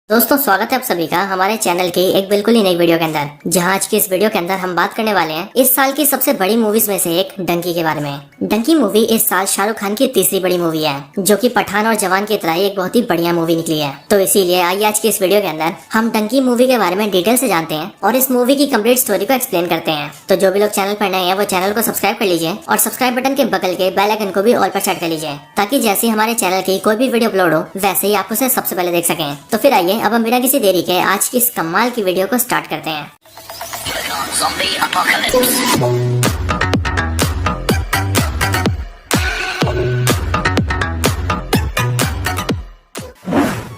दोस्तों स्वागत है आप सभी का हमारे चैनल की एक बिल्कुल ही नई वीडियो के अंदर, जहां आज की इस वीडियो के अंदर हम बात करने वाले हैं इस साल की सबसे बड़ी मूवीज में से एक डंकी के बारे में। डंकी मूवी इस साल शाहरुख खान की तीसरी बड़ी मूवी है, जो कि पठान और जवान की तरह एक बहुत ही बढ़िया मूवी निकली है। तो इसीलिए आइए आज की इस वीडियो के अंदर हम डंकी मूवी के बारे में डिटेल से जानते हैं और इस मूवी की कम्प्लीट स्टोरी को एक्सप्लेन करते हैं। तो जो भी लोग चैनल पर नए हैं वो चैनल को सब्सक्राइब कर लीजिए और सब्सक्राइब बटन के बगल के बेल आइकन को भी ऑल पर सेट कर लीजिए, ताकि जैसे हमारे चैनल की कोई भी वीडियो अपलोड हो वैसे ही आप उसे सबसे पहले देख सकें। तो फिर आइए अब हम बिना किसी देरी के आज की इस कमाल की वीडियो को स्टार्ट करते हैं।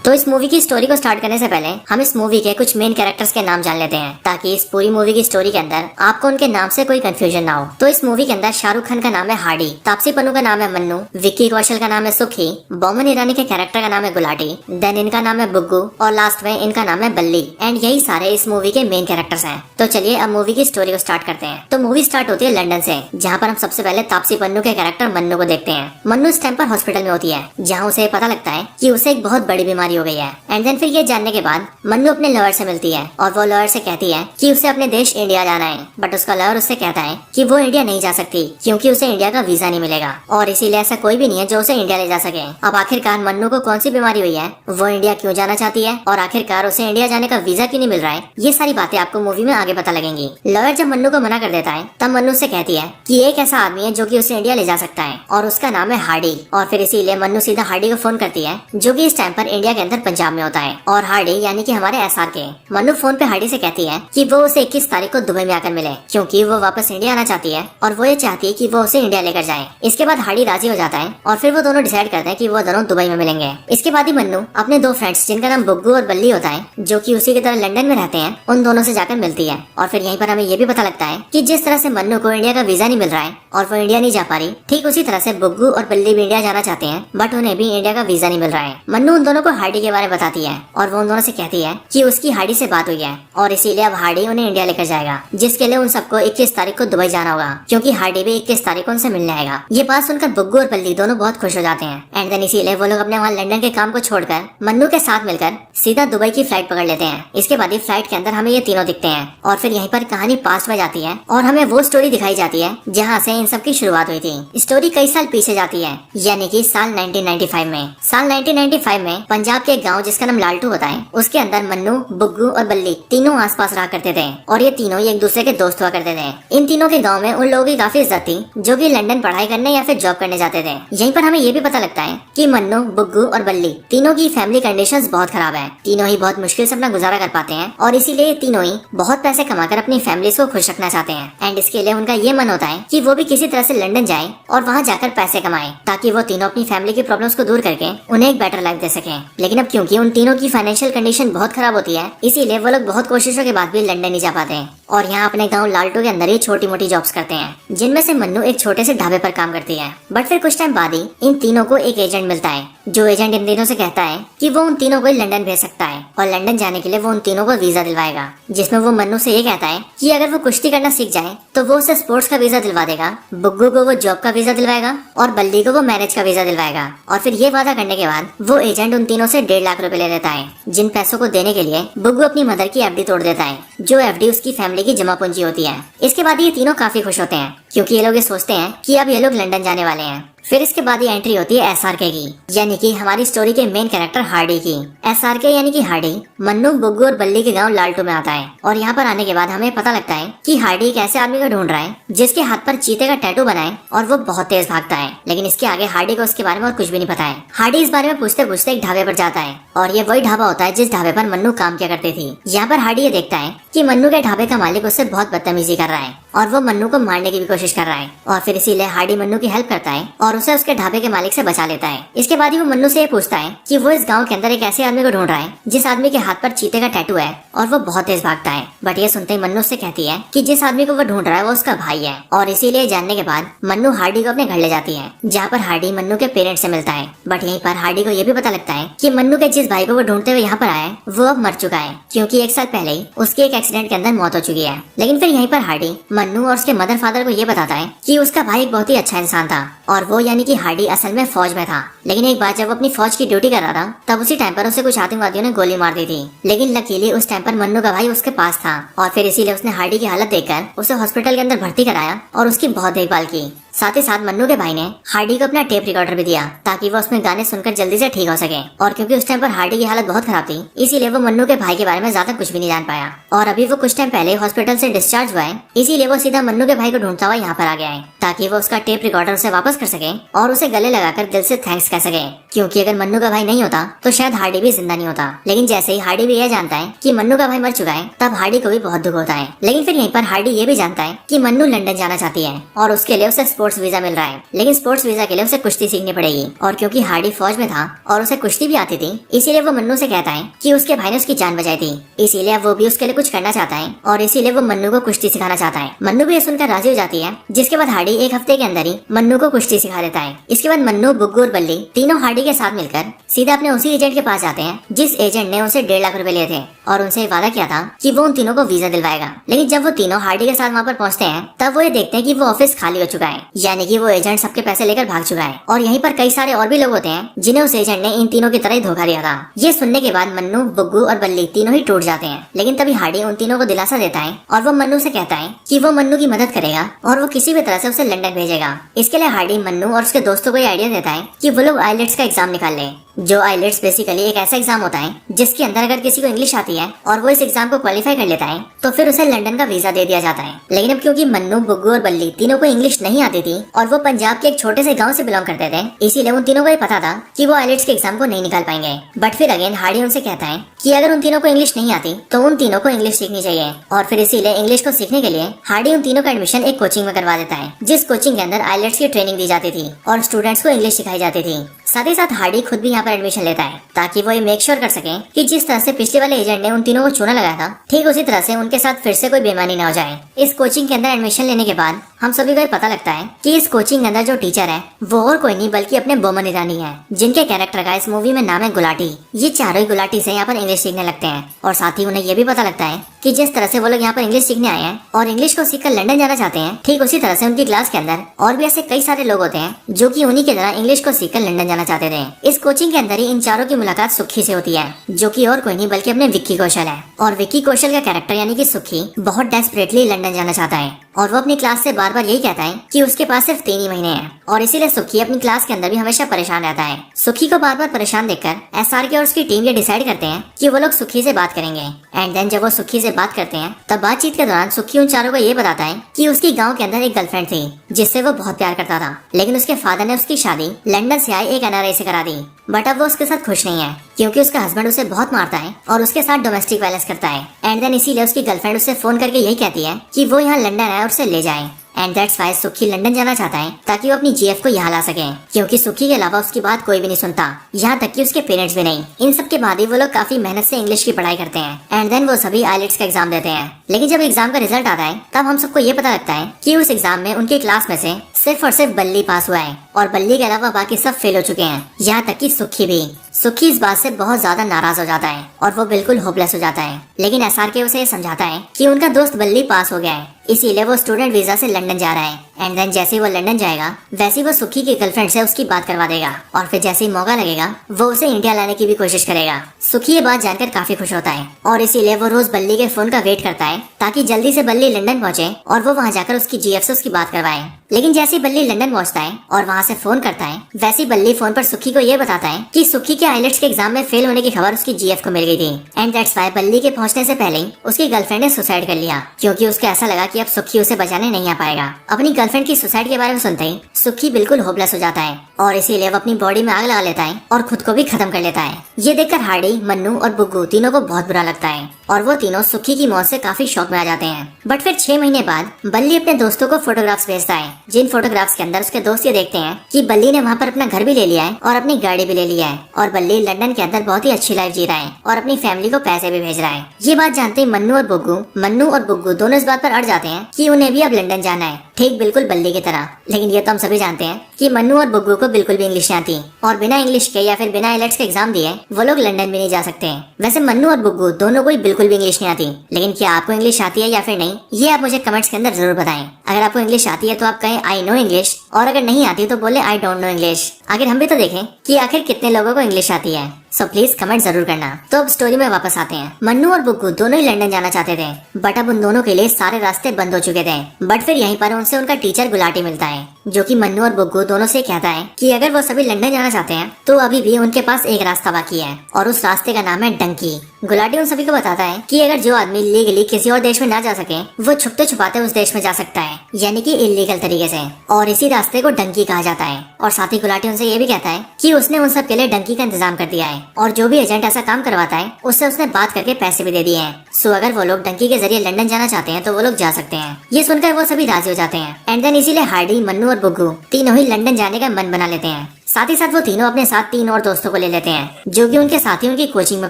तो इस मूवी की स्टोरी को स्टार्ट करने से पहले हम इस मूवी के कुछ मेन कैरेक्टर्स के नाम जान लेते हैं, ताकि इस पूरी मूवी की स्टोरी के अंदर आपको उनके नाम से कोई कंफ्यूजन ना हो। तो इस मूवी के अंदर शाहरुख खान का नाम है हार्डी, तापसी पन्नू का नाम है मन्नू, विक्की कौशल का नाम है सुखी, बोमन ईरानी के कैरेक्टर का नाम है गुलाटी, देन इनका नाम है बुग्गू और लास्ट में इनका नाम है बल्ली। एंड यही सारे इस मूवी के मेन कैरेक्टर्स हैं। तो चलिए अब मूवी की स्टोरी को स्टार्ट करते हैं। तो मूवी स्टार्ट होती है लंदन से, जहाँ पर हम सबसे पहले तापसी पन्नू के कैरेक्टर मन्नू को देखते हैं। मन्नू इस टाइम पर हॉस्पिटल में होती है, जहाँ उसे पता लगता है कि उसे एक बहुत बड़ी बीमारी हो गई है। एंड देन फिर ये जानने के बाद मन्नू अपने लॉयर से मिलती है और वो लॉयर से कहती है कि उसे अपने देश इंडिया जाना है, बट उसका लॉयर उससे कहता है कि वो इंडिया नहीं जा सकती क्योंकि उसे इंडिया का वीजा नहीं मिलेगा और इसीलिए ऐसा कोई भी नहीं है जो उसे इंडिया ले जा सके। अब आखिरकार मन्नू को कौन सी बीमारी हुई है, वो इंडिया क्यों जाना चाहती है और आखिरकार उसे इंडिया जाने का वीजा क्यों नहीं मिल रहा है, ये सारी बातें आपको मूवी में आगे पता लगेंगी। लॉयर जब मन्नू को मना कर देता है तब मन्नू से कहती है कि एक ऐसा आदमी है जो कि उसे इंडिया ले जा सकता है और उसका नाम है हार्डी। और फिर इसीलिए मन्नू सीधा हार्डी को फोन करती है, जो कि इस टाइम पर इंडिया के अंदर पंजाब में होता है। और हार्डी यानी कि हमारे एसआर के मन्नू फोन पे हार्डी से कहती है कि वो उसे 21 तारीख को दुबई में आकर मिले, क्योंकि वो वापस इंडिया आना चाहती है और वो ये चाहती है कि वो उसे इंडिया लेकर जाए। इसके बाद हार्डी राजी हो जाता है और फिर वो दोनों डिसाइड करते हैं कि वो दोनों दुबई में मिलेंगे। इसके बाद ही मन्नू अपने दो फ्रेंड्स जिनका नाम बुग्गू और बल्ली होता है, जो कि उसी की तरह लंदन में रहते हैं, उन दोनों से जाकर मिलती है। और फिर यहीं पर हमें ये भी पता लगता है कि जिस तरह से मन्नू को इंडिया का वीजा नहीं मिल रहा है और वो इंडिया नहीं जा पा रही, ठीक उसी तरह से बुग्गू और बल्ली भी इंडिया जाना चाहते हैं, बट उन्हें भी इंडिया का वीजा नहीं मिल रहा है। मन्नू उन दोनों को हार्डी के बारे में बताती है और वो उन दोनों से कहती है कि उसकी हार्डी से बात हुई है और इसीलिए अब हार्डी उन्हें इंडिया लेकर जाएगा, जिसके लिए उन सबको 21 तारीख को दुबई जाना होगा, क्योंकि हार्डी भी 21 तारीख को उनसे मिलने आएगा। ये बात सुनकर बुग्गू और बल्ली दोनों बहुत खुश हो जाते हैं। एंड देन इसीलिए वो लोग अपने वहाँ लंदन के काम को छोड़कर मन्नू के साथ मिलकर सीधा दुबई की फ्लाइट पकड़ लेते हैं। इसके बाद ही फ्लाइट के अंदर हमें ये तीनों दिखते हैं और फिर यहीं पर कहानी पास्ट में जाती है और हमें वो स्टोरी दिखाई जाती है जहाँ से इन सब की शुरुआत हुई थी। स्टोरी कई साल पीछे जाती है, यानी कि साल 1995 में। साल 1995 में पंजाब के एक गाँव जिसका नाम लालटू होता है, उसके अंदर मन्नू, बुग्गू और बल्ली तीनों आसपास रहा करते थे और ये तीनों एक दूसरे के दोस्त हुआ करते थे। इन तीनों के गांव में उन लोगों की काफी इज्जत थी जो कि लंदन पढ़ाई करने या फिर जॉब करने जाते थे। यहीं पर हमें ये भी पता लगता है कि मन्नू, बुग्गू और बल्ली तीनों की फैमिली कंडीशंस बहुत खराब है। तीनों ही बहुत मुश्किल से अपना गुजारा कर पाते हैं और इसीलिए तीनों ही बहुत पैसे कमाकर अपनी फैमिली को खुश रखना चाहते हैं। एंड इसके लिए उनका ये मन होता है कि वो भी किसी तरह से लंदन जाए और वहाँ जाकर पैसे कमाए, ताकि वो तीनों अपनी फैमिली की प्रॉब्लम्स को दूर करके उन्हें एक बेटर लाइफ दे सके। लेकिन अब क्योंकि उन तीनों की फाइनेंशियल कंडीशन बहुत खराब होती है, इसीलिए वो लोग बहुत कोशिशों के बाद भी लंदन नहीं जा पाते हैं और यहाँ अपने गांव लालटू के अंदर ही छोटी मोटी जॉब्स करते हैं, जिनमें से मन्नू एक छोटे से ढाबे पर काम करती है। बट फिर कुछ टाइम बाद ही इन तीनों को एक एजेंट मिलता है, जो एजेंट इन तीनों से कहता है कि वो उन तीनों को लंदन भेज सकता है और लंदन जाने के लिए वो उन तीनों को वीजा दिलवाएगा, जिसमें वो मन्नू से ये कहता है कि अगर वो कुश्ती करना सीख जाए तो वो उसे स्पोर्ट्स का वीजा दिलवा देगा, बुग्गू को वो जॉब का वीजा दिलवाएगा और बल्ली को वो मैरिज का वीजा दिलवाएगा। और फिर ये वादा करने के बाद वो एजेंट उन तीनों से 1.5 लाख रुपए ले लेता है, जिन पैसों को देने के लिए बुग्गू अपनी मदर की एफडी तोड़ देता है, जो एफडी उसकी फैमिली की जमा पूंजी होती है। इसके बाद ये तीनों काफी खुश होते हैं, क्योंकि ये लोग ये सोचते हैं कि अब ये लोग लंदन जाने वाले हैं। फिर इसके बाद ये एंट्री होती है एसआरके की, यानी कि हमारी स्टोरी के मेन कैरेक्टर हार्डी की। एसआरके यानी कि हार्डी मन्नू, बुग्गू और बल्ली के गांव लालटू में आता है और यहाँ पर आने के बाद हमें पता लगता है कि हार्डी एक ऐसे आदमी को ढूंढ रहा है जिसके हाथ पर चीते का टैटू बना है और वो बहुत तेज भागता है। लेकिन इसके आगे हार्डी को उसके बारे में और कुछ भी नहीं पता है। हार्डी इस बारे में पूछते पूछते एक ढाबे पर जाता है और ये वही ढाबा होता है जिस ढाबे पर मन्नू काम किया करती थी। यहाँ पर हार्डी ये देखता है कि मन्नू के ढाबे का मालिक उससे बहुत बदतमीजी कर रहा है और वो मन्नू को मारने की भी कोशिश कर रहा है। और फिर इसीलिए हार्डी मन्नू की हेल्प करता है और उसे उसके ढाबे के मालिक से बचा लेता है। इसके बाद ही वो मन्नू से ये पूछता है कि वो इस गांव के अंदर एक ऐसे आदमी को ढूंढ रहा है जिस आदमी के हाथ पर चीते का टैटू है और वो बहुत तेज भागता है। बट ये सुनते ही मन्नू से कहती है कि जिस आदमी को वो ढूंढ रहा है वो उसका भाई है। और इसीलिए जानने के बाद मन्नू हार्डी को अपने घर ले जाती है, जहाँ पर हार्डी मन्नू के पेरेंट्स से मिलता है। बट यहीं पर हार्डी को ये भी पता लगता है कि मन्नू के जिस भाई को वो ढूंढते हुए यहाँ पर आया है वो अब मर चुका है, क्योंकि 1 साल पहले ही उसके एक एक्सीडेंट के अंदर मौत हो चुकी है। लेकिन फिर यहीं पर हार्डी मन्नू और उसके मदर फादर को ये बताता है कि उसका भाई एक बहुत ही अच्छा इंसान था और वो यानी कि हार्डी असल में फौज में था, लेकिन एक बार जब वो अपनी फौज की ड्यूटी कर रहा था तब उसी टाइम पर उसे कुछ आतंकवादियों ने गोली मार दी थी। लेकिन लकीली उस टाइम पर मन्नू का भाई उसके पास था और फिर इसीलिए उसने हार्डी की हालत देखकर उसे हॉस्पिटल के अंदर भर्ती कराया और उसकी बहुत देखभाल की। साथ ही साथ मन्नू के भाई ने हार्डी को अपना टेप रिकॉर्डर भी दिया ताकि वो उसमें गाने सुनकर जल्दी से ठीक हो सके। और क्योंकि उस टाइम पर हार्डी की हालत बहुत खराब थी, इसीलिए वो मन्नू के भाई के बारे में ज्यादा कुछ भी नहीं जान पाया। और अभी वो कुछ टाइम पहले हॉस्पिटल से डिस्चार्ज हुआ है, इसीलिए वो सीधा मन्नू के भाई को ढूंढता हुआ यहाँ पर आ गया है ताकि वो उसका टेप रिकॉर्डर उसे वापस कर सके और उसे गले लगाकर दिल से थैंक्स कह सके। क्योंकि अगर मन्नू का भाई नहीं होता तो शायद हार्डी भी जिंदा नहीं होता। लेकिन जैसे ही हार्डी भी यह जानता है कि मन्नू का भाई मर चुका है, तब हार्डी को भी बहुत दुख होता है। लेकिन फिर यहीं पर हार्डी ये भी जानता है कि मन्नू लंदन जाना चाहती है और उसके लिए उसे स्पोर्ट्स वीजा मिल रहा है। लेकिन स्पोर्ट्स वीजा के लिए उसे कुश्ती सीखनी पड़ेगी। और क्योंकि हार्डी फौज में था और उसे कुश्ती भी आती थी, इसीलिए वो मन्नू से कहता है कि उसके भाई ने उसकी जान बचाई थी, इसीलिए वो भी उसके लिए कुछ करना चाहता है और इसीलिए वो मन्नू को कुश्ती सिखाना चाहता है। मन्नू भी ये सुनकर राजी हो जाती है, जिसके बाद हार्डी एक हफ्ते के अंदर ही मन्नू को कुश्ती सिखा देता है। इसके बाद मन्नू, बुग्गू और बल्ली तीनों हार्डी के साथ मिलकर सीधा अपने उसी एजेंट के पास जाते हैं जिस एजेंट ने उसे 1.5 लाख रुपए लिए थे और उनसे वादा किया था कि वो उन तीनों को वीजा दिलवाएगा। लेकिन जब वो तीनों हार्डी के साथ वहाँ पर पहुँचते हैं, तब वो ये देखते हैं कि वो ऑफिस खाली हो चुका है, यानी कि वो एजेंट सबके पैसे लेकर भाग चुका है। और यहीं पर कई सारे और भी लोग होते हैं जिन्हें उस एजेंट ने इन तीनों की तरह ही धोखा दिया था। ये सुनने के बाद मन्नू, बुग्गू और बल्ली तीनों ही टूट जाते हैं। लेकिन तभी हार्डी उन तीनों को दिलासा देता है और वो मन्नू से कहता है कि वो मन्नू की मदद करेगा और वो किसी भी तरह से उसे लंदन भेजेगा। इसके लिए हार्डी मन्नू और उसके दोस्तों को ये आइडिया देता है कि वो लोग आइलेट्स का एग्जाम निकाल ले। जो आइलेट्स बेसिकली एक ऐसा एग्जाम होता है जिसके अंदर अगर किसी को इंग्लिश आती है और वो इस एग्जाम को क्वालिफाई कर लेता है तो फिर उसे लंदन का वीजा दे दिया जाता है। लेकिन अब क्योंकि मन्नू, बुग्गू और बल्ली तीनों को इंग्लिश नहीं आती थी और वो पंजाब के एक छोटे से गांव से बिलोंग करते थे, इसीलिए उन तीनों को ये पता था कि वो आइलेट्स के एग्जाम को नहीं निकाल पाएंगे। बट फिर अगेन हार्डी उनसे कहता है कि अगर उन तीनों को इंग्लिश नहीं आती तो उन तीनों को इंग्लिश सीखनी चाहिए। और फिर इसीलिए इंग्लिश को सीखने के लिए हार्डी उन तीनों का एडमिशन एक कोचिंग में करवा देता है, जिस कोचिंग के अंदर आइलेट्स की ट्रेनिंग दी जाती थी और स्टूडेंट्स को इंग्लिश सिखाई जाती थी। साथ ही साथ हार्डी खुद भी यहाँ पर एडमिशन लेता है ताकि वो ये मेक श्योर कर सके कि जिस तरह से पिछले वाले एजेंट ने उन तीनों को चूना लगाया था, ठीक उसी तरह से उनके साथ फिर से कोई बेईमानी न हो जाए। इस कोचिंग के अंदर एडमिशन लेने के बाद हम सभी को पता लगता है कि इस कोचिंग के अंदर जो टीचर है वो और कोई नहीं बल्कि अपने बोमन ईरानी है, जिनके कैरेक्टर का इस मूवी में नाम है गुलाटी। ये चारों ही गुलाटी से यहाँ पर इंग्लिश सीखने लगते हैं और साथ ही उन्हें ये भी पता लगता है कि जिस तरह से वो लोग यहाँ पर इंग्लिश सीखने आए हैं और इंग्लिश को सीखकर लंदन जाना चाहते हैं, ठीक उसी तरह से उनकी क्लास के अंदर और भी ऐसे कई सारे लोग होते हैं जो कि उन्हीं की तरह इंग्लिश को सीखकर लंदन जाना चाहते थे। इस कोचिंग के अंदर ही इन चारों की मुलाकात सुखी से होती है, जो कि और कोई नहीं बल्कि अपने विक्की कौशल है। और विक्की कौशल का कैरेक्टर यानी कि सुखी बहुत डेस्परेटली लंदन जाना चाहता है और वो अपनी क्लास से बार बार यही कहता है कि उसके पास सिर्फ 3 ही महीने हैं और इसीलिए सुखी अपनी क्लास के अंदर भी हमेशा परेशान रहता है। सुखी को बार बार परेशान देखकर SRK और उसकी टीम ये डिसाइड करते हैं कि वो लोग सुखी से बात करेंगे। एंड देन जब वो सुखी से बात करते हैं तब बातचीत के दौरान सुखी उन चारों को ये बताता है कि उसकी गाँव के अंदर एक गर्लफ्रेंड थी जिससे वो बहुत प्यार करता था, लेकिन उसके फादर ने उसकी शादी लंदन से आए एक NRI से करा दी। बट अब वो उसके साथ खुश नहीं है क्योंकि उसका हस्बैंड उसे बहुत मारता है और उसके साथ डोमेस्टिक वायलेंस करता है। एंड देन इसीलिए उसकी गर्लफ्रेंड उसे फोन करके यही कहती है कि वो यहाँ लंदन आए और उसे ले जाए। एंड दैट्स वाई सुखी लंदन जाना चाहता है ताकि वो अपनी GF को यहाँ ला सके, क्योंकि सुखी के अलावा उसकी बात कोई भी नहीं सुनता, यहाँ तक कि उसके पेरेंट्स भी नहीं। इन सब के बाद ही वो लोग काफी मेहनत से इंग्लिश की पढ़ाई करते हैं एंड देन वो सभी आइलेट्स का एग्जाम देते हैं। लेकिन जब एग्जाम का रिजल्ट आता है तब हम सबको ये पता लगता है कि उस एग्जाम में उनकी क्लास में से सिर्फ और सिर्फ बल्ली पास हुआ है और बल्ली के अलावा बाकी सब फेल हो चुके हैं, यहाँ तक कि सुखी भी। सुखी इस बात से बहुत ज्यादा नाराज हो जाता है और वो बिल्कुल होपलेस हो जाता है। लेकिन SRK उसे समझाता है कि उनका दोस्त बल्ली पास हो गया है, इसीलिए वो स्टूडेंट वीजा से लंदन जा रहा है। एंड देन जैसे ही वो लंदन जाएगा वैसे ही वो सुखी की गर्लफ्रेंड से उसकी बात करवा देगा और फिर जैसे ही मौका लगेगा वो उसे इंडिया लाने की भी कोशिश करेगा। सुखी ये बात जानकर काफी खुश होता है और इसीलिए वो रोज बल्ली के फोन का वेट करता है ताकि जल्दी से बल्ली लंदन पहुंचे और वो वहाँ जाकर उसकी GF से उसकी बात करवाए। लेकिन जैसे ही बल्ली लंदन पहुंचता है और वहाँ से फोन करता है, वैसे ही बल्ली फोन पर सुखी को ये बताता है कि सुखी के आइलेट्स के एग्जाम में फेल होने की खबर उसकी GF को मिल गई थी। एंड दैट्स व्हाई बल्ली के पहुंचने से पहले ही उसकी गर्लफ्रेंड ने सुसाइड कर लिया, क्योंकि उसको ऐसा लगा कि अब सुखी उसे बचाने नहीं आ पाएगा। अपनी गर्लफ्रेंड की सुसाइड के बारे में सुनते ही सुखी बिल्कुल होपलेस हो जाता है और इसीलिए वो अपनी बॉडी में आग लगा लेता है और खुद को भी खत्म कर लेता है। ये देखकर हार्डी, मन्नू और बुग्गू तीनों को बहुत बुरा लगता है और वो तीनों सुखी की मौत से काफी शौक में आ जाते हैं। बट फिर 6 महीने बाद बल्ली अपने दोस्तों को फोटोग्राफ्स भेजता है, जिन फोटोग्राफ्स के अंदर उसके दोस्त ये देखते हैं कि बल्ली ने वहाँ पर अपना घर भी ले लिया है और अपनी गाड़ी भी ले लिया है और बल्ली लंदन के अंदर बहुत ही अच्छी लाइफ जी रहा है और अपनी फैमिली को पैसे भी भेज रहा है। ये बात जानते ही मन्नू और बुग्गू दोनों इस बात पर अड़ जाते हैं कि उन्हें भी अब लंदन जाना है, ठीक बिल्कुल बल्ली की तरह। लेकिन ये तो हम सभी जानते हैं कि मन्नू और बुग्गू को बिल्कुल भी इंग्लिश नहीं आती और बिना इंग्लिश के या फिर बिना आइलेट्स के एग्जाम दिए वो लोग लंदन भी नहीं जा सकते। वैसे मन्नू और बुग्गू दोनों को बिल्कुल भी इंग्लिश नहीं आती, लेकिन क्या आपको इंग्लिश आती है या फिर नहीं, ये आप मुझे कमेंट्स के अंदर जरूर बताएं। अगर आपको इंग्लिश आती है तो आप कहें आई नो इंग्लिश, और अगर नहीं आती तो बोले आई डोंट नो इंग्लिश। आखिर हम भी तो देखें कि आखिर कितने लोगों को इंग्लिश आती है। सो प्लीज कमेंट जरूर करना। तो अब स्टोरी में वापस आते हैं। मन्नू और बुग्गू दोनों ही लंदन जाना चाहते थे, बट अब उन दोनों के लिए सारे रास्ते बंद हो चुके थे। बट फिर यहीं पर उनसे उनका टीचर गुलाटी मिलता है, जो कि मन्नू और बुग्गू दोनों से कहता है कि अगर वो सभी लंदन जाना चाहते हैं तो अभी भी उनके पास एक रास्ता बाकी है, और उस रास्ते का नाम है डंकी। गुलाटी उन सभी को बताता है कि अगर जो आदमी लीगली किसी और देश में ना जा सके वो छुपते छुपाते उस देश में जा सकता है, यानी कि इलीगल तरीके से, और इसी रास्ते को डंकी कहा जाता है। और साथ ही गुलाटी उनसे ये भी कहता है कि उसने उन सब के लिए डंकी का इंतजाम कर दिया है, और जो भी एजेंट ऐसा काम करवाता है उससे उसने बात करके पैसे भी दे दिए हैं। सो अगर वो लोग डंकी के जरिए लंदन जाना चाहते हैं तो वो लोग जा सकते हैं। ये सुनकर वो सभी राजी हो जाते हैं, एंड देन इसीलिए हार्डी, मन्नू और बुग्गू तीनों ही लंदन जाने का मन बना लेते हैं। साथ ही साथ वो तीनों अपने साथ 3 और दोस्तों को ले लेते हैं, जो कि उनके साथ ही उनकी कोचिंग में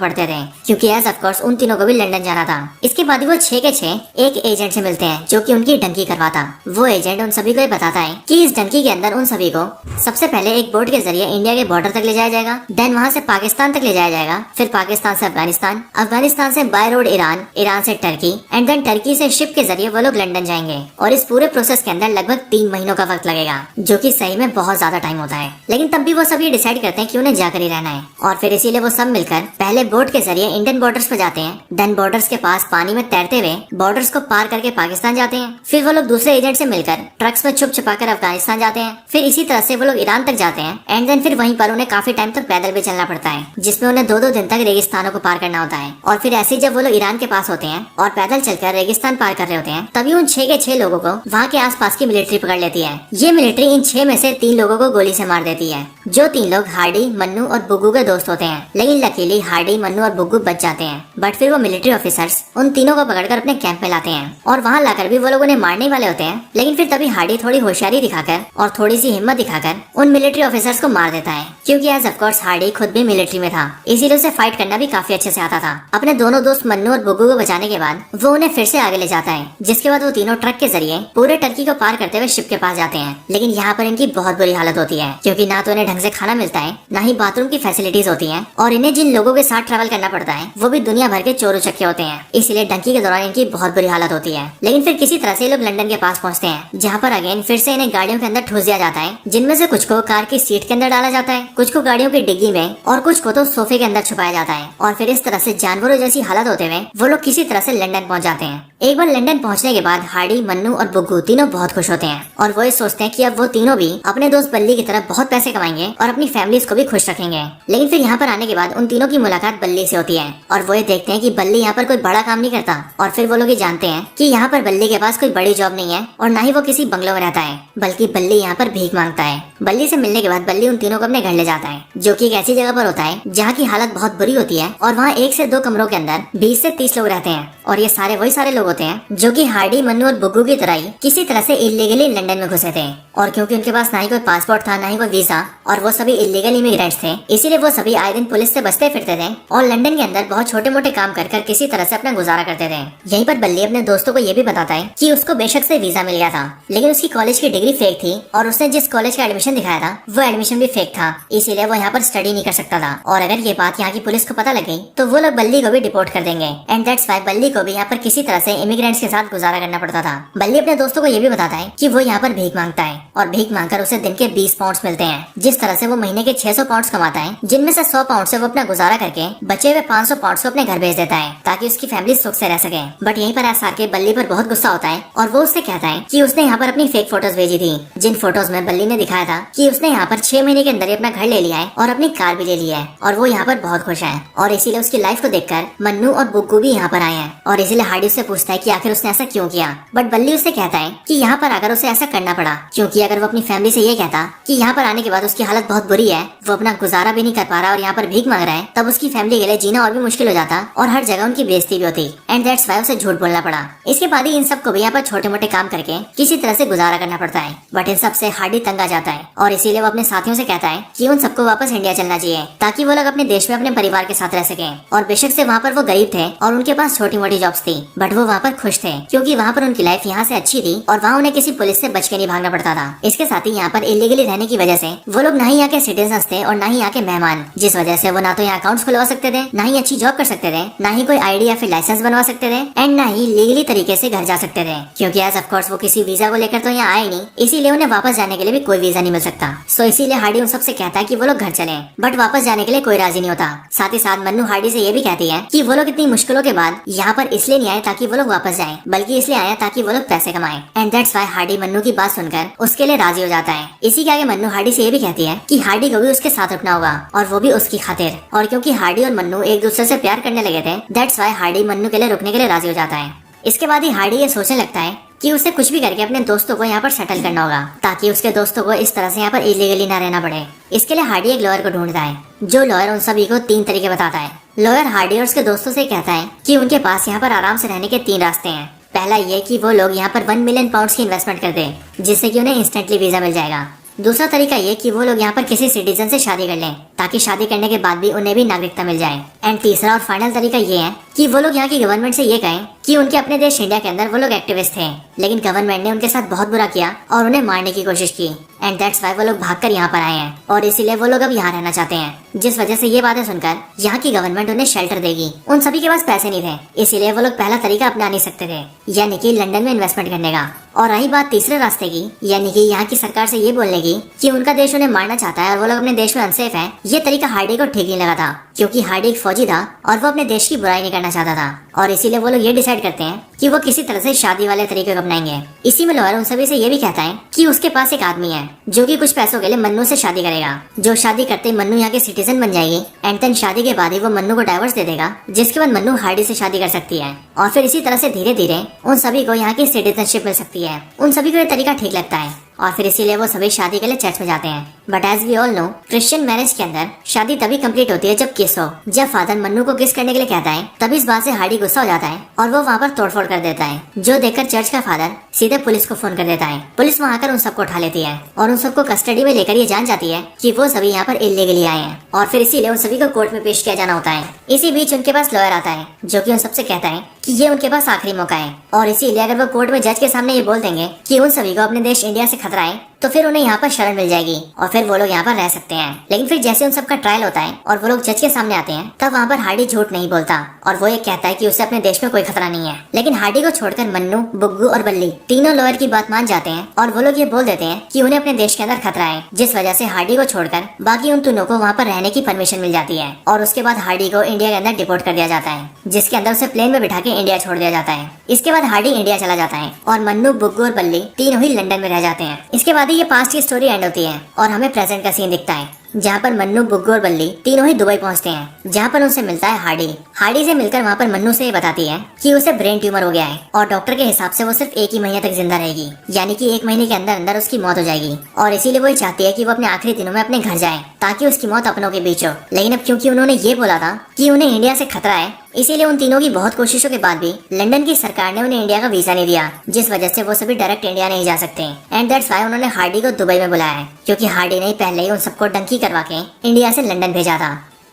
पढ़ते थे, क्योंकि एज ऑफ कोर्स उन तीनों को भी लंदन जाना था। इसके बाद वो 6 के 6 एक एजेंट से मिलते हैं, जो कि उनकी डंकी करवाता। वो एजेंट उन सभी को ये बताता है कि इस डंकी के अंदर उन सभी को सबसे पहले एक बोट के जरिए इंडिया के बॉर्डर तक ले जाया जाएगा, देन वहाँ से पाकिस्तान तक ले जाया जाएगा, फिर पाकिस्तान से अफगानिस्तान, अफगानिस्तान से बाय रोड ईरान, ईरान से टर्की, एंड देन टर्की से शिप के जरिए वो लोग लंदन जाएंगे। और इस पूरे प्रोसेस के अंदर लगभग 3 महीनों का वक्त लगेगा, जो कि सही में बहुत ज्यादा टाइम होता है। लेकिन तब भी वो सभी डिसाइड करते हैं कि उन्हें जाकर ही रहना है, और फिर इसीलिए वो सब मिलकर पहले बोट के जरिए इंडियन बॉर्डर्स पर जाते हैं, देन बॉर्डर्स के पास पानी में तैरते हुए बॉर्डर्स को पार करके पाकिस्तान जाते हैं। फिर वो लोग दूसरे एजेंट से मिलकर ट्रक्स में छुप छुपाकर अफगानिस्तान जाते हैं। फिर इसी तरह से वो लोग ईरान तक जाते हैं, एंड देन फिर वहीं पर उन्हें काफी टाइम तक पैदल भी चलना पड़ता है, जिसमें उन्हें 2-2 दिन तक रेगिस्तानों को पार करना होता है। और फिर ऐसे जब वो लोग ईरान के पास होते हैं और पैदल चलकर रेगिस्तान पार कर रहे होते हैं, तभी उन 6 के 6 लोगों को वहाँ के आसपास की मिलिट्री पकड़ लेती है। ये मिलिट्री इन 6 में से 3 लोगों को गोली से मार देती है, जो 3 लोग हार्डी, मन्नू और बुग्गू के दोस्त होते हैं। लेकिन लकीली हार्डी, मन्नू और बुग्गू बच जाते हैं। बट फिर वो मिलिट्री ऑफिसर्स उन तीनों को पकड़कर अपने कैंप में लाते हैं, और वहाँ लाकर भी वो लोग उन्हें मारने वाले होते हैं। लेकिन फिर तभी हार्डी थोड़ी होशियारी दिखाकर और थोड़ी सी हिम्मत दिखाकर उन मिलिट्री ऑफिसर्स को मार देता है, क्योंकि एज ऑफ कोर्स हार्डी खुद भी मिलिट्री में था, इसीलिए उसे फाइट करना भी काफी अच्छे से आता था। अपने दोनों दोस्त मन्नू और बुग्गू को बचाने के बाद वो उन्हें फिर से आगे ले जाता है, जिसके बाद वो तीनों ट्रक के जरिए पूरे टर्की को पार करते हुए शिप के पास जाते हैं। लेकिन यहाँ पर इनकी बहुत बुरी हालत होती है, क्योंकि ना तो इन्हें ढंग से खाना मिलता है, ना ही बाथरूम की फैसिलिटीज होती हैं, और इन्हें जिन लोगों के साथ ट्रैवल करना पड़ता है वो भी दुनिया भर के चोर उचक्के होते हैं। इसलिए डंकी के दौरान इनकी बहुत बुरी हालत होती है। लेकिन फिर किसी तरह से लोग लंदन के पास पहुंचते हैं, जहाँ पर अगेन फिर से इन्हें गाड़ियों के अंदर ठूस दिया जाता है, जिनमें से कुछ को कार की सीट के अंदर डाला जाता है, कुछ को गाड़ियों की डिग्गी में, और कुछ को तो सोफे के अंदर छुपाया जाता है। और फिर इस तरह से जानवरों जैसी हालत होते हुए वो लोग किसी तरह से लंदन पहुंच जाते हैं। एक बार लंदन पहुंचने के बाद हार्डी, मन्नू और बुग्गू तीनों बहुत खुश होते हैं, और वो ये सोचते हैं कि अब वो तीनों भी अपने दोस्त बल्ली की तरह बहुत पैसे कमाएंगे और अपनी फैमिलीज को भी खुश रखेंगे। लेकिन फिर यहाँ पर आने के बाद उन तीनों की मुलाकात बल्ली से होती है, और वो ये देखते हैं कि बल्ली यहाँ पर कोई बड़ा काम नहीं करता। और फिर वो लोग ये जानते हैं कि यहाँ पर बल्ली के पास कोई बड़ी जॉब नहीं है, और ना ही वो किसी बंगलों में रहता है, बल्कि बल्ली यहाँ पर भीख मांगता है। बल्ली से मिलने के बाद बल्ली उन तीनों को अपने घर ले जाता है, जो कि एक ऐसी जगह पर होता है जहाँ की हालत बहुत बुरी होती है, और वहाँ 1 से 2 कमरों के अंदर 20 से 30 लोग रहते हैं। और ये सारे वही सारे लोग होते हैं जो कि हार्डी, मन्नू और बुग्गू की तरह ही किसी तरह से इलीगली लंदन में घुसे थे। और क्योंकि उनके पास ना ही कोई पासपोर्ट था, ना ही कोई वीजा, और वो सभी इलीगल इमिग्रेंट्स थे, इसीलिए वो सभी आए दिन पुलिस से बचते फिरते थे, और लंदन के अंदर बहुत छोटे मोटे काम कर कर किसी तरह से अपना गुजारा करते थे। यहीं पर बल्ली अपने दोस्तों को ये भी बताता है कि उसको बेशक से वीजा मिल गया था, लेकिन उसकी कॉलेज की डिग्री फेक थी, और उसने जिस कॉलेज का एडमिशन दिखाया था वो एडमिशन भी फेक था, इसीलिए वो यहाँ पर स्टडी नहीं कर सकता था। और अगर ये बात यहाँ की पुलिस को पता लग गई तो वो लोग बल्ली को भी डिपोर्ट कर देंगे, एंड दैट्स व्हाई बल्ली को भी यहाँ पर किसी तरह से इमिग्रेंट्स के साथ गुजारा करना पड़ता था। बल्ली अपने दोस्तों को ये भी बताता है कि वो यहाँ पर भीख मांगता है, और भीख मांगकर उसे दिन के 20 पाउंड्स मिलते हैं। जिस तरह से वो महीने के 600 पाउंड्स कमाता है, जिनमें से 100 पाउंड से वो अपना गुजारा करके बचे हुए 500 पाउंड्स को अपने घर भेज देता है, ताकि उसकी फैमिली सुख से रह सके। बट यहीं पर एसआर के बल्ली पर बहुत गुस्सा होता है, और वो उससे कहता है कि उसने यहाँ पर अपनी फेक फोटोज भेजी थी, जिन फोटोज में बल्ली ने दिखाया था कि उसने यहाँ पर 6 महीने के अंदर ही अपना घर ले लिया है और अपनी कार भी ले ली है, और वो यहाँ पर बहुत खुश है। और इसीलिए उसकी लाइफ को देखकर मन्नू और बुग्गू भी यहाँ पर आए हैं, और इसीलिए हार्डी उससे पूछता है कि आखिर उसने ऐसा क्यों किया। बट बल्ली उससे कहता है कि यहाँ पर आकर उसे ऐसा करना पड़ा क्योंकि अगर वो अपनी फैमिली से ये कहता कि यहाँ पर आने के बाद उसकी हालत बहुत बुरी है, वो अपना गुजारा भी नहीं कर पा रहा और यहाँ पर भीख मांग रहा है, तब उसकी फैमिली के लिए जीना और भी मुश्किल हो जाता, और हर जगह उनकी बेइज्जती भी होती, एंड दैट्स व्हाई उसे झूठ बोलना पड़ा। इसके बाद ही इन सबको भी यहाँ पर छोटे मोटे काम करके किसी तरह से गुजारा करना पड़ता है। बट इन सब से हार्डी तंग आ जाता है, और इसीलिए वो अपने साथियों से कहता है कि उन सबको वापस इंडिया चलना चाहिए, ताकि वो लोग अपने देश में अपने परिवार के साथ रह सके। और बेशक से वहाँ पर वो गरीब थे और उनके पास छोटी मोटी जॉब्स थी, बट वो वहाँ पर खुश थे क्योंकि वहाँ पर उनकी लाइफ यहाँ से अच्छी थी और वहाँ उन्हें किसी पुलिस से बच के नहीं भागना पड़ता था। इसके साथ ही यहाँ पर इलीगली रहने की वजह से वो लोग ना ही यहाँ के सिटीजन थे और ना ही यहाँ के मेहमान, जिस वजह से वो ना तो यहाँ अकाउंट्स खुलवा सकते थे, ना ही अच्छी जॉब कर सकते थे, ना ही कोई आईडी या फिर लाइसेंस बनवा सकते थे, एंड ना ही लीगली तरीके से घर जा सकते थे क्योंकि एज ऑफ कोर्स वो किसी वीजा को लेकर तो यहाँ आए नहीं, इसीलिए उन्हें वापस जाने के लिए भी कोई वीजा नहीं मिल सकता। सो इसीलिए हार्डी उन सबसे कहता है कि वो लोग घर चले, बट वापस जाने के लिए कोई राजी नहीं होता। साथ ही साथ मन्नू हार्डी से ये भी कहती है कि वो लोग इतनी मुश्किलों के बाद यहाँ पर इसलिए नहीं आए ताकि वो लोग वापस जाएं, बल्कि इसलिए आए ताकि वो लोग पैसे कमाएं, and that's why Hardy Mannu की बात सुनकर उसके लिए राजी हो जाता है। इसी के आगे मन्नू हार्डी से ये भी कहती है कि हार्डी को भी उसके साथ उठना होगा और वो भी उसकी खातिर, और क्योंकि हार्डी और मन्नू एक दूसरे से प्यार करने लगे थे, दैट्स व्हाई हार्डी मन्नू के लिए रुकने के लिए राजी हो जाता है। इसके बाद ही हार्डी ये सोचने लगता है कि उसे कुछ भी करके अपने दोस्तों को यहाँ पर सेटल करना होगा ताकि उसके दोस्तों को इस तरह से यहाँ पर इलीगली ना रहना पड़े। इसके लिए हार्डी एक लॉयर को ढूंढता है, जो लॉयर उन सभी को 3 तरीके बताता है। लॉयर हार्डी और उसके दोस्तों से कहता है कि उनके पास यहाँ पर आराम से रहने के 3 रास्ते हैं। पहला ये कि वो लोग यहाँ पर 1 मिलियन पाउंड्स की इन्वेस्टमेंट कर दें, जिससे कि उन्हें इंस्टेंटली वीजा मिल जाएगा। दूसरा तरीका ये कि वो लोग यहाँ पर किसी सिटीजन से शादी कर लें ताकि शादी करने के बाद भी उन्हें भी नागरिकता मिल जाए। एंड तीसरा और फाइनल तरीका ये है कि वो लोग यहाँ की गवर्नमेंट से ये कहें कि उनके अपने देश इंडिया के अंदर वो लोग एक्टिविस्ट थे, लेकिन गवर्नमेंट ने उनके साथ बहुत बुरा किया और उन्हें मारने की कोशिश की, एंड दैट्स व्हाई वो लोग भागकर यहाँ पर आए हैं और इसीलिए वो लोग अब यहाँ रहना चाहते हैं। जिस वजह से ये बातें सुनकर यहाँ की गवर्नमेंट उन्हें शेल्टर देगी। उन सभी के पास पैसे नहीं थे, इसीलिए वो लोग पहला तरीका अपना नहीं सकते थे, यानी कि लंदन में इन्वेस्टमेंट करने का। और रही बात तीसरे रास्ते की, यानी कि यहाँ की सरकार से ये बोलने की कि उनका देश उन्हें मारना चाहता है और वो लोग अपने देश में अनसेफ है, ये तरीका हार्डी को ठीक नहीं लगा था क्योंकि हार्डी एक फौजी था और वो अपने देश की बुराई नहीं करना चाहता था, और इसीलिए वो लोग ये डिसाइड करते हैं कि वो किसी तरह से शादी वाले तरीके को अपनाएंगे। इसी में लॉयर उन सभी से ये भी कहता है कि उसके पास एक आदमी है जो कि कुछ पैसों के लिए मन्नू से शादी करेगा, जो शादी करते ही मन्नू यहाँ की सिटीजन बन जाएगी, एंड देन शादी के बाद ही वो मन्नू को डाइवोर्स दे देगा, जिसके बाद मन्नू हार्डी से शादी कर सकती है और फिर इसी तरह से धीरे धीरे उन सभी को यहाँ की सिटीजनशिप मिल सकती है। उन सभी को ये तरीका ठीक लगता है और फिर इसीलिए वो सभी शादी के लिए चर्च में जाते हैं। But as we all know, Christian marriage के अंदर शादी तभी कंप्लीट होती है जब किस हो। जब फादर मन्नू को किस करने के लिए कहता है, तभी इस बात से हार्डी गुस्सा हो जाता है और वो वहाँ पर तोड़फोड़ कर देता है, जो देखकर चर्च का फादर सीधे पुलिस को फोन कर देता है। पुलिस वहाँ आकर उन सबको उठा लेती है और उन सबको कस्टडी में लेकर ये जान जाती है कि वो सभी यहाँ पर इलीगली आए हैं और फिर इसीलिए उन सभी को कोर्ट में पेश किया जाना होता है। इसी बीच उनके पास लॉयर आता है जो कि उन सबसे कहता है कि ये उनके पास आखिरी मौका है और इसीलिए अगर वो कोर्ट में जज के सामने ये बोल देंगे कि उन सभी को अपने देश इंडिया से खतरा है, तो फिर उन्हें यहाँ पर शरण मिल जाएगी और फिर वो लोग यहाँ पर रह सकते हैं। लेकिन फिर जैसे उन सबका ट्रायल होता है और वो लोग जज के सामने आते हैं, तब वहाँ पर हार्डी झूठ नहीं बोलता और वो ये कहता है कि उसे अपने देश में कोई खतरा नहीं है। लेकिन हार्डी को छोड़कर मन्नू, बुग्गू और बल्ली तीनों लॉयर की बात मान जाते हैं और वो लोग ये बोल देते हैं कि उन्हें अपने देश के अंदर खतरा है, जिस वजह से हार्डी को छोड़कर बाकी उन तीनों को वहाँ पर रहने की परमिशन मिल जाती है और उसके बाद हार्डी को इंडिया के अंदर डिपोर्ट कर दिया जाता है, जिसके अंदर उसे प्लेन में बिठा के इंडिया छोड़ दिया जाता है। इसके बाद हार्डी इंडिया चला जाता है और मन्नू, बुग्गू और बल्ली तीनों ही लंदन में रह जाते हैं। इसके बाद ही ये पास्ट की स्टोरी एंड होती है और हमें प्रेजेंट का सीन दिखता है, जहाँ पर मन्नू, बुग्गू और बल्ली तीनों ही दुबई पहुँचते हैं, जहाँ पर उनसे मिलता है हार्डी। हार्डी से मिलकर वहाँ पर मन्नू से ये बताती है कि उसे ब्रेन ट्यूमर हो गया है और डॉक्टर के हिसाब से वो सिर्फ 1 ही महीने तक जिंदा रहेगी, यानी कि 1 महीने के अंदर अंदर उसकी मौत हो जाएगी और इसीलिए वो चाहती है कि वो अपने आखिरी दिनों में अपने घर जाए ताकि उसकी मौत अपनों के बीच हो। लेकिन अब क्योंकि उन्होंने ये बोला था कि उन्हें इंडिया से खतरा है, इसीलिए उन तीनों की बहुत कोशिशों के बाद भी लंदन की सरकार ने उन्हें इंडिया का वीजा नहीं दिया, जिस वजह से वो सभी डायरेक्ट इंडिया नहीं जा सकते। एंड दैट्स व्हाई उन्होंने हार्डी को दुबई में बुलाया है, क्योंकि हार्डी ने पहले ही उन सबको डंकी करवा के इंडिया से लंदन भेजा था।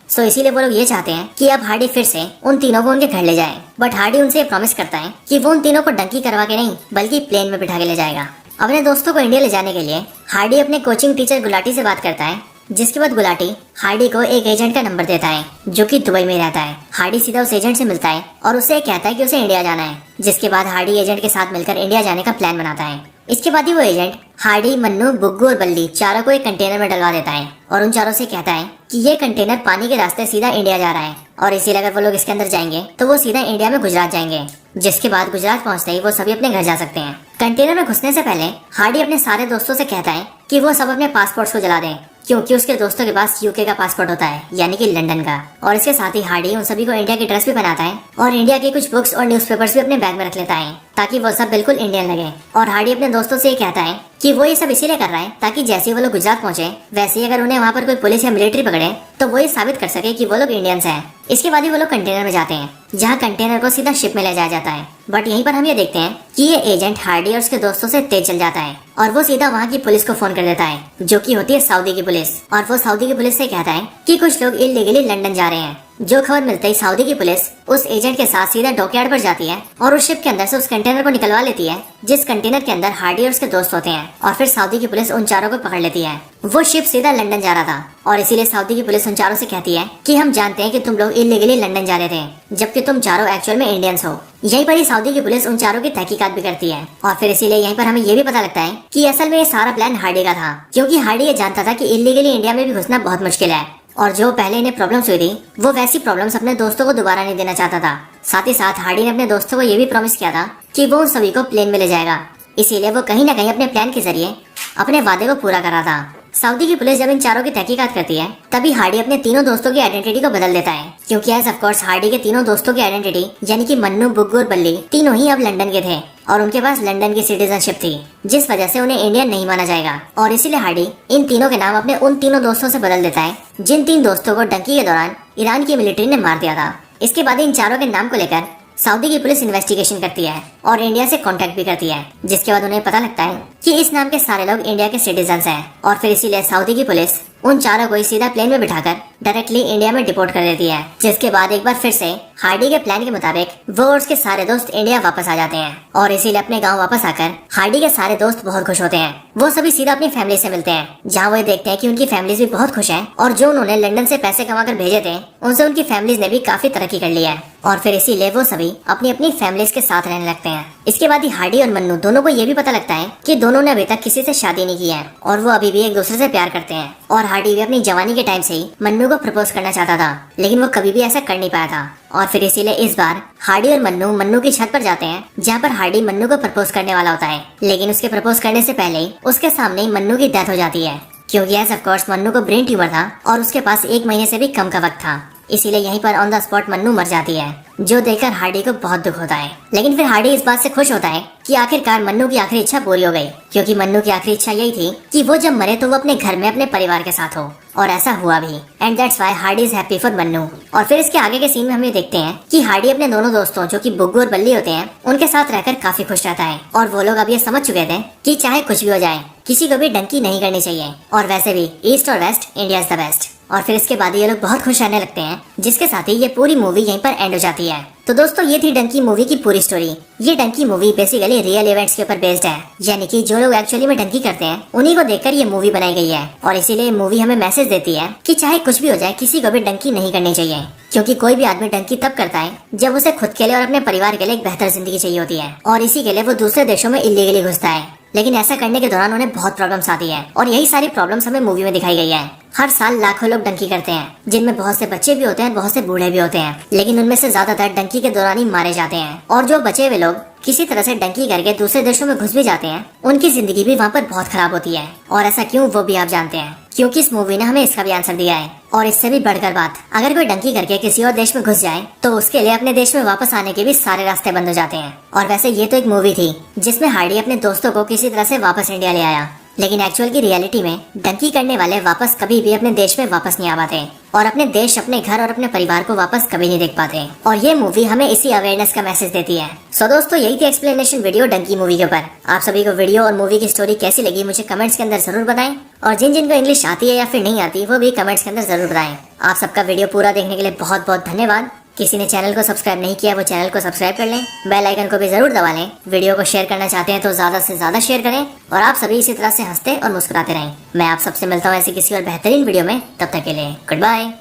सो इसीलिए वो लोग ये चाहते हैं कि अब हार्डी फिर से उन तीनों को उनके घर ले जाए। बट हार्डी उनसे प्रॉमिस करता है कि वो उन तीनों को डंकी करवा के नहीं बल्कि प्लेन में बिठा के ले जाएगा। अपने दोस्तों को इंडिया ले जाने के लिए हार्डी अपने कोचिंग टीचर गुलाटी से बात करता है, जिसके बाद गुलाटी हार्डी को एक एजेंट का नंबर देता है जो कि दुबई में रहता है। हार्डी सीधा उस एजेंट से मिलता है और उससे कहता है कि उसे इंडिया जाना है, जिसके बाद हार्डी एजेंट के साथ मिलकर इंडिया जाने का प्लान बनाता है। इसके बाद ही वो एजेंट हार्डी, मन्नू, बुग्गू और बल्ली चारों को एक कंटेनर में डलवा देता है और उन चारों से कहता है कि ये कंटेनर पानी के रास्ते सीधा इंडिया जा रहा है और इसीलिए अगर वो लोग इसके अंदर जाएंगे तो वो सीधा इंडिया में गुजरात जाएंगे, जिसके बाद गुजरात पहुंचते ही वो सभी अपने घर जा सकते हैं। कंटेनर में घुसने से पहले हार्डी अपने सारे दोस्तों से कहता है कि वो सब अपने पासपोर्ट्स को जला दें, क्योंकि उसके दोस्तों के पास यूके का पासपोर्ट होता है, यानी कि लंदन का। और इसके साथ ही हार्डी उन सभी को इंडिया की ड्रेस भी बनाता है और इंडिया की कुछ बुक्स और न्यूज़पेपर्स भी अपने बैग में रख लेता है ताकि वो सब बिल्कुल इंडियन लगे। और हार्डी अपने दोस्तों से ये कहता है कि वो ये सब इसीलिए कर रहा है ताकि जैसे वो लोग गुजरात पहुंचे वैसे ही अगर उन्हें वहाँ पर कोई पुलिस या मिलिट्री पकड़े तो वो ये साबित कर सके कि वो लोग इंडियंस हैं। इसके बाद ही वो लोग कंटेनर में जाते हैं, जहाँ कंटेनर को सीधा शिप में ले जाया जाता है। बट यहीं पर हम ये देखते हैं कि ये एजेंट हार्डी और उसके दोस्तों से तेज चल जाता है और वो सीधा वहाँ की पुलिस को फोन कर देता है, जो कि होती है सऊदी की पुलिस। और वो सऊदी की पुलिस से कहता है कि कुछ लोग इलीगली लंदन जा रहे हैं जो खबर मिलते ही सऊदी की पुलिस उस एजेंट के साथ सीधा डॉकयार्ड पर जाती है और उस शिप के अंदर से उस कंटेनर को निकलवा लेती है जिस कंटेनर के अंदर हार्डी और उसके दोस्त होते हैं। और फिर सऊदी की पुलिस उन चारों को पकड़ लेती है। वो शिप सीधा लंदन जा रहा था और इसीलिए सऊदी की पुलिस उन चारों से कहती है कि हम जानते हैं कि तुम लोग इलीगली लंदन जा रहे थे, जबकि तुम चारों एक्चुअल में इंडियंस हो। यहीं पर ही सऊदी की पुलिस उन चारों की तहकीकात भी करती है और फिर इसीलिए यहीं पर हमें ये भी पता लगता है कि असल में ये सारा प्लान हार्डी का था, क्योंकि हार्डी ये जानता था कि इलीगली इंडिया में भी घुसना बहुत मुश्किल है और जो पहले इन्हें प्रॉब्लम्स हुई थी वो वैसी प्रॉब्लम्स अपने दोस्तों को दोबारा नहीं देना चाहता था। साथ ही साथ हार्डी ने अपने दोस्तों को ये भी प्रॉमिस किया था कि वो उन सभी को प्लेन में ले जाएगा, इसीलिए वो कहीं न कहीं अपने प्लान के जरिए अपने वादे को पूरा कर रहा था। सऊदी की पुलिस जब इन चारों की तहकीकात करती है तभी हार्डी अपने तीनों दोस्तों की आइडेंटिटी को बदल देता है, क्योंकि एज ऑफ कोर्स हार्डी के तीनों दोस्तों की आइडेंटिटी यानी कि मन्नू, बुग्गू और बल्ली तीनों ही अब लंदन के थे और उनके पास लंदन की सिटीजनशिप थी, जिस वजह से उन्हें इंडियन नहीं माना जाएगा। और इसीलिए हार्डी इन तीनों के नाम अपने उन तीनों दोस्तों से बदल देता है जिन 3 दोस्तों को डंकी के दौरान ईरान की मिलिट्री ने मार दिया था। इसके बाद इन चारों के नाम को लेकर सऊदी की पुलिस इन्वेस्टिगेशन करती है और इंडिया से कांटेक्ट भी करती है, जिसके बाद उन्हें पता लगता है कि इस नाम के सारे लोग इंडिया के सिटीजन्स हैं। और फिर इसीलिए सऊदी की पुलिस उन चारों को सीधा प्लेन में बिठाकर डायरेक्टली इंडिया में डिपोर्ट कर देती है, जिसके बाद एक बार फिर से हार्डी के प्लान के मुताबिक वो और उसके सारे दोस्त इंडिया वापस आ जाते हैं। और इसीलिए अपने गांव वापस आकर हार्डी के सारे दोस्त बहुत खुश होते हैं। वो सभी सीधा अपनी फैमिली से मिलते हैं, जहाँ वो देखते हैं कि उनकी फैमिलीज भी बहुत खुश हैं और जो उन्होंने लंदन से पैसे कमाकर भेजे थे उनसे उनकी फैमिलीज ने भी काफी तरक्की कर लिया है। और फिर इसीलिए वो सभी अपनी अपनी फैमिलीज के साथ रहने लगते हैं। इसके बाद ही हार्डी और मन्नू दोनों को ये भी पता लगता है कि दोनों ने अभी तक किसी से शादी नहीं की है और वो अभी भी एक दूसरे से प्यार करते हैं। और हार्डी भी अपनी जवानी के टाइम से ही मन्नू को प्रपोज करना चाहता था, लेकिन वो कभी भी ऐसा कर नहीं पाया था। और फिर इसीलिए इस बार हार्डी और मन्नू की छत पर जाते हैं, जहाँ पर हार्डी मन्नू को प्रपोज करने वाला होता है, लेकिन उसके प्रपोज करने से पहले ही उसके सामने ही मन्नू की डेथ हो जाती है, क्योंकि एज ऑफ कोर्स मन्नू को ब्रेन ट्यूमर था और उसके पास 1 महीने से भी कम का वक्त था। इसीलिए यहीं पर ऑन द स्पॉट मन्नू मर जाती है, जो देखकर हार्डी को बहुत दुख होता है। लेकिन फिर हार्डी इस बात से खुश होता है कि आखिरकार मन्नू की आखिरी इच्छा पूरी हो गई, क्योंकि मन्नू की आखिरी इच्छा यही थी कि वो जब मरे तो वो अपने घर में अपने परिवार के साथ हो, और ऐसा हुआ भी। And that's why Hardy is happy for Mannu. और फिर इसके आगे के सीन में हम ये देखते हैं कि हार्डी अपने दोनों दोस्तों जो कि बुग्गू और बल्ली होते हैं उनके साथ रहकर काफी खुश रहता है। और वो लोग अब ये समझ चुके थे कि चाहे कुछ भी हो जाए किसी को भी डंकी नहीं करनी चाहिए, और वैसे भी ईस्ट और waste India is the best. और फिर इसके बाद ये लोग बहुत खुश रहने लगते हैं, जिसके साथ ही ये पूरी मूवी यहीं पर एंड हो जाती है। तो दोस्तों ये थी डंकी मूवी की पूरी स्टोरी। ये Dunki movie basically real events के ऊपर बेस्ड है, यानी कि जो लोग एक्चुअली में डंकी करते हैं उन्हीं को देखकर ये मूवी बनाई गई है। और इसीलिए मूवी हमें मैसेज देती है कि चाहे कुछ भी हो जाए किसी को भी डंकी नहीं करनी चाहिए, क्योंकि कोई भी आदमी डंकी तब करता है जब उसे खुद के लिए और अपने परिवार के लिए एक बेहतर जिंदगी चाहिए होती है, और इसी के लिए वो दूसरे देशों में इलीगली घुसता है। लेकिन ऐसा करने के दौरान उन्हें बहुत प्रॉब्लम्स आती है, और यही सारी प्रॉब्लम्स हमें मूवी में दिखाई गई है। हर साल लाखों लोग डंकी करते हैं, जिनमें बहुत से बच्चे भी होते हैं, बहुत से बूढ़े भी होते हैं, लेकिन उनमें से ज्यादातर डंकी के दौरान ही मारे जाते हैं। और जो बचे हुए लोग किसी तरह से डंकी करके दूसरे देशों में घुस भी जाते हैं, उनकी जिंदगी भी वहाँ पर बहुत खराब होती है। और ऐसा क्यों, वो भी आप जानते हैं, क्योंकि इस मूवी ने हमें इसका भी आंसर दिया है। और इससे भी बढ़कर बात, अगर कोई डंकी करके किसी और देश में घुस जाए तो उसके लिए अपने देश में वापस आने के भी सारे रास्ते बंद हो जाते हैं। और वैसे ये तो एक मूवी थी जिसमें हार्डी अपने दोस्तों को किसी तरह से वापस इंडिया ले आया, लेकिन एक्चुअल की रियलिटी में डंकी करने वाले वापस कभी भी अपने देश में वापस नहीं आ पाते, और अपने देश, अपने घर और अपने परिवार को वापस कभी नहीं देख पाते। और ये मूवी हमें इसी अवेयरनेस का मैसेज देती है। सो दोस्तों यही थी एक्सप्लेनेशन वीडियो डंकी मूवी के ऊपर। आप सभी को वीडियो और मूवी की स्टोरी कैसी लगी मुझे कमेंट्स के अंदर जरूर बताएं, और जिन जिनको इंग्लिश आती है या फिर नहीं आती वो भी कमेंट्स के अंदर जरूर बताएं। आप सबका वीडियो पूरा देखने के लिए बहुत बहुत धन्यवाद। किसी ने चैनल को सब्सक्राइब नहीं किया वो चैनल को सब्सक्राइब कर लें, बेल आइकन को भी जरूर दबा लें। वीडियो को शेयर करना चाहते हैं तो ज्यादा से ज्यादा शेयर करें, और आप सभी इसी तरह से हंसते और मुस्कुराते रहें। मैं आप सबसे मिलता हूँ ऐसी किसी और बेहतरीन वीडियो में, तब तक के लिए गुड बाय।